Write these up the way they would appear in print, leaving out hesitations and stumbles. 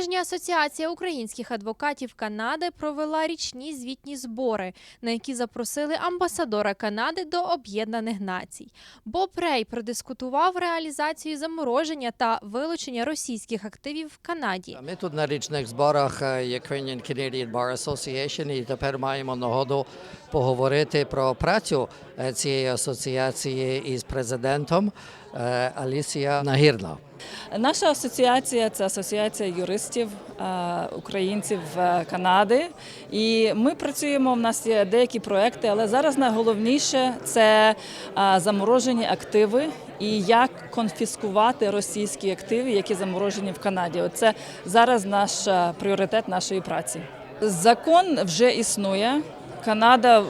тижні Асоціація українських адвокатів Канади провела річні звітні збори, на які запросили амбасадора Канади до Об'єднаних Націй. Боб Рей продискутував реалізацію замороження та вилучення російських активів в Канаді. Ми тут на річних зборах Ukrainian Bar Association і тепер маємо нагоду поговорити про працю цієї асоціації із президентом Алісія Нагірна. Наша асоціація – це асоціація юристів українців Канади. І ми працюємо, в нас є деякі проекти, але зараз найголовніше – це заморожені активи і як конфіскувати російські активи, які заморожені в Канаді. Оце зараз наш пріоритет нашої праці. Закон вже існує. Канада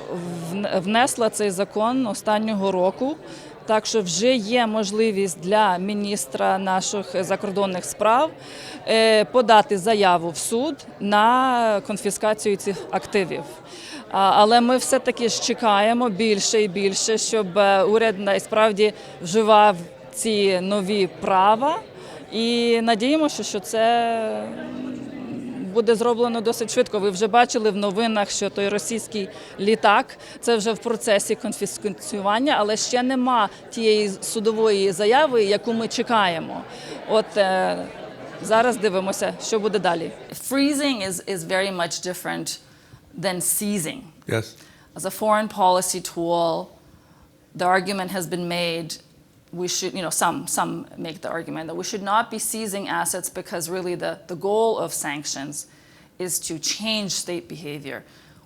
внесла цей закон останнього року. Так що вже є можливість для міністра наших закордонних справ подати заяву в суд на конфіскацію цих активів. Але ми все-таки чекаємо більше і більше, щоб уряд справді вживав ці нові права. І надіємося, що це буде зроблено досить швидко. Ви вже бачили в новинах, що той російський літак – це вже в процесі конфіскування, але ще нема тієї судової заяви, яку ми чекаємо. От зараз дивимося, що буде далі. Freezing is very much different than seizing. Yes. As a foreign policy tool, the argument has been made we should, some make the argument that we should not be seizing assets because really the goal of sanctions is to change state behavior.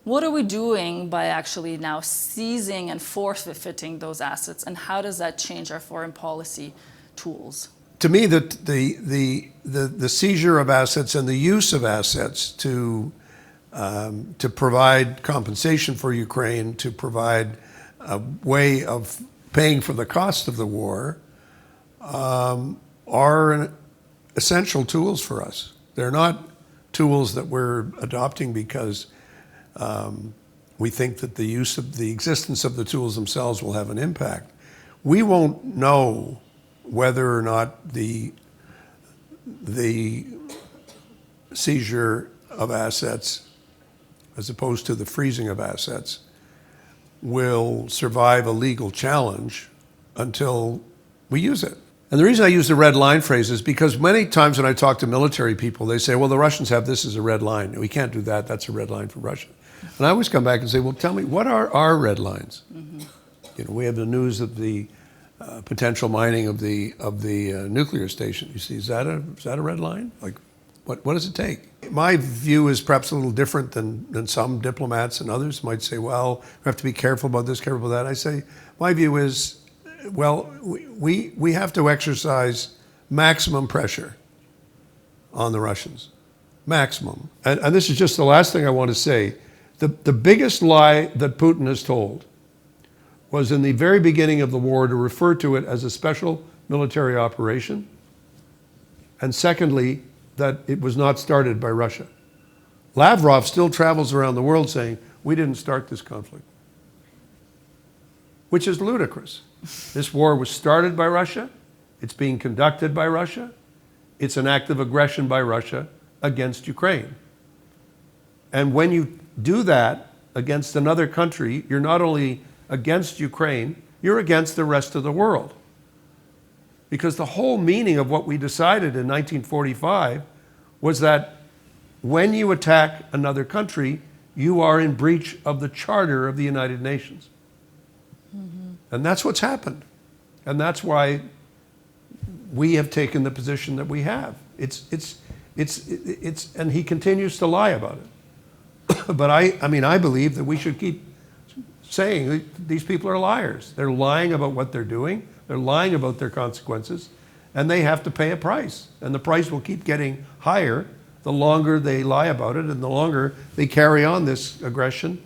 What are we doing by actually now seizing and forfeiting those assets, and how does that change our foreign policy tools? To me, the seizure of assets and the use of assets to provide compensation for Ukraine, to provide a way of paying for the cost of the war, are essential tools for us. They're not tools that we're adopting because we think that the existence of the tools themselves will have an impact. We won't know whether or not the seizure of assets, as opposed to the freezing of assets, will survive a legal challenge until we use it. And the reason I use the red line phrase is because many times when I talk to military people, they say, well, the Russians have this as a red line. We can't do that. That's a red line for Russia. And I always come back and say, well, tell me, what are our red lines? Mm-hmm. We have the news of the potential mining of the nuclear station. You see, is that a red line? Like, what does it take? My view is perhaps a little different than some diplomats and others might say, well, we have to be careful about this, careful about that. I say, my view is, well, we have to exercise maximum pressure on the Russians. Maximum. And this is just the last thing I want to say. The biggest lie that Putin has told was in the very beginning of the war to refer to it as a special military operation. And secondly, that it was not started by Russia. Lavrov still travels around the world saying, we didn't start this conflict, which is ludicrous. This war was started by Russia. It's being conducted by Russia. It's an act of aggression by Russia against Ukraine. And when you do that against another country, you're not only against Ukraine, you're against the rest of the world. Because the whole meaning of what we decided in 1945 was that when you attack another country, you are in breach of the Charter of the United Nations. Mm-hmm. And that's what's happened. And that's why we have taken the position that we have. And he continues to lie about it. But I believe that we should keep saying these people are liars. They're lying about what they're doing. They're lying about their consequences, and they have to pay a price. And the price will keep getting higher the longer they lie about it and the longer they carry on this aggression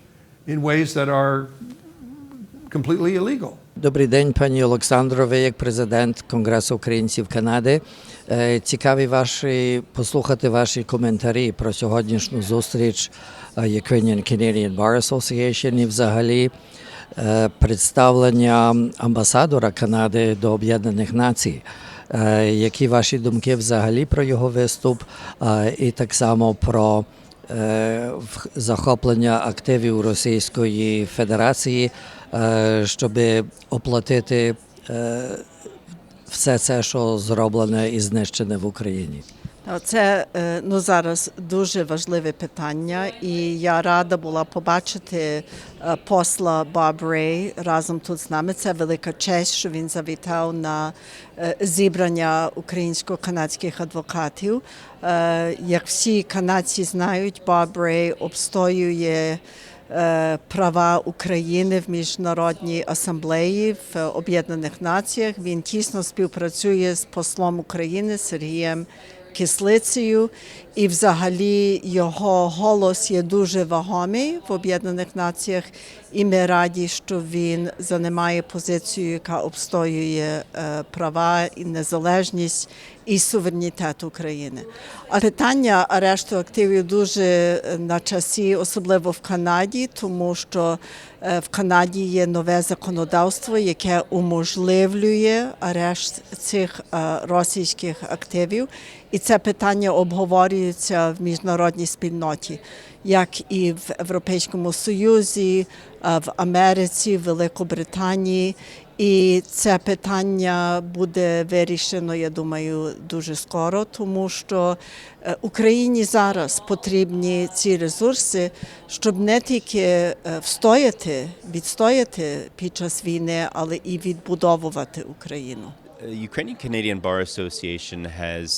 in ways that are completely illegal. Добрий день, пані Олександро. Ви як президент Конгресу українців Канади. Цікаві послухати ваші коментарі про сьогоднішню зустріч Ukrainian Bar Association і взагалі представлення амбасадора Канади до Об'єднаних Націй. Які ваші думки взагалі про його виступ, і так само про захоплення активів Російської Федерації, щоб оплатити все це, що зроблене і знищене в Україні? Це зараз дуже важливе питання, і я рада була побачити посла Боб Рей разом тут з нами. Це велика честь, що він завітав на зібрання українсько-канадських адвокатів. Як всі канадці знають, Боб Рей обстоює права України в Міжнародній асамблеї в Об'єднаних Націях. Він тісно співпрацює з послом України Сергієм Кислицею, і взагалі його голос є дуже вагомий в Об'єднаних Націях, і ми раді, що він займає позицію, яка обстоює права і незалежність і суверенітет України. А питання арешту активів дуже на часі, особливо в Канаді, тому що в Канаді є нове законодавство, яке уможливлює арешт цих російських активів. І це питання обговорюється в міжнародній спільноті, як і в Європейському Союзі, в Америці, в Великобританії. І це питання буде вирішено, я думаю, дуже скоро, тому що Україні зараз потрібні ці ресурси, щоб не тільки відстояти під час війни, але і відбудовувати Україну. Ukrainian Canadian Bar Association has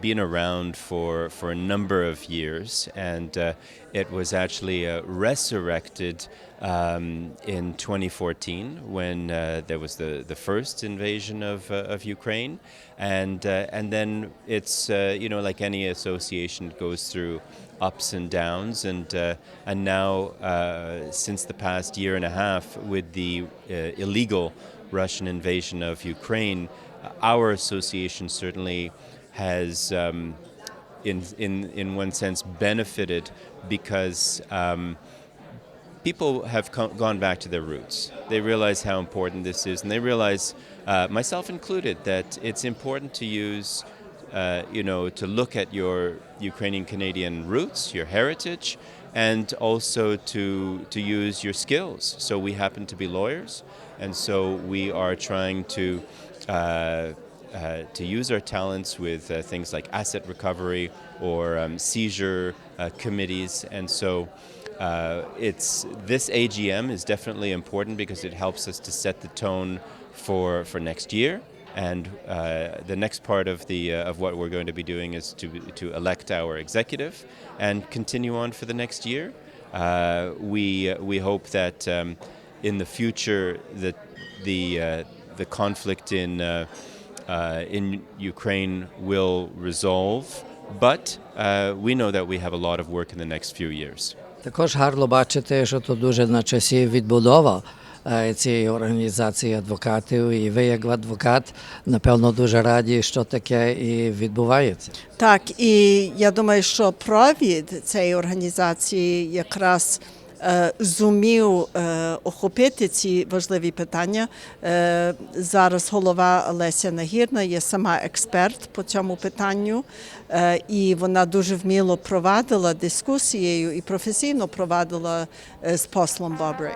been around for a number of years, and it was actually resurrected in 2014 when there was the first invasion of Ukraine, and then it's like any association, it goes through ups and downs, and now since the past year and a half with the illegal Russian invasion of Ukraine, our association certainly has, in one sense, benefited because people have gone back to their roots. They realize how important this is, and they realize, myself included, that it's important to use, to look at your Ukrainian Canadian roots, your heritage, and also to use your skills. So we happen to be lawyers, and so we are trying to use our talents with things like asset recovery or seizure committees, and so this AGM is definitely important because it helps us to set the tone for next year. And the next part of what we're going to be doing is to elect our executive and continue on for the next year. We hope that in the future that the conflict in Ukraine will resolve, but we know that we have a lot of work in the next few years. Також гарно бачити, що тут дуже на часі відбудова цієї організації адвокатів, і ви, як адвокат, напевно, дуже раді, що таке і відбувається. Так, і я думаю, що провід цієї організації якраз зумів охопити ці важливі питання. Зараз голова Леся Нагірна є сама експерт по цьому питанню, і вона дуже вміло провадила дискусією і професійно провадила з послом Боб Рей.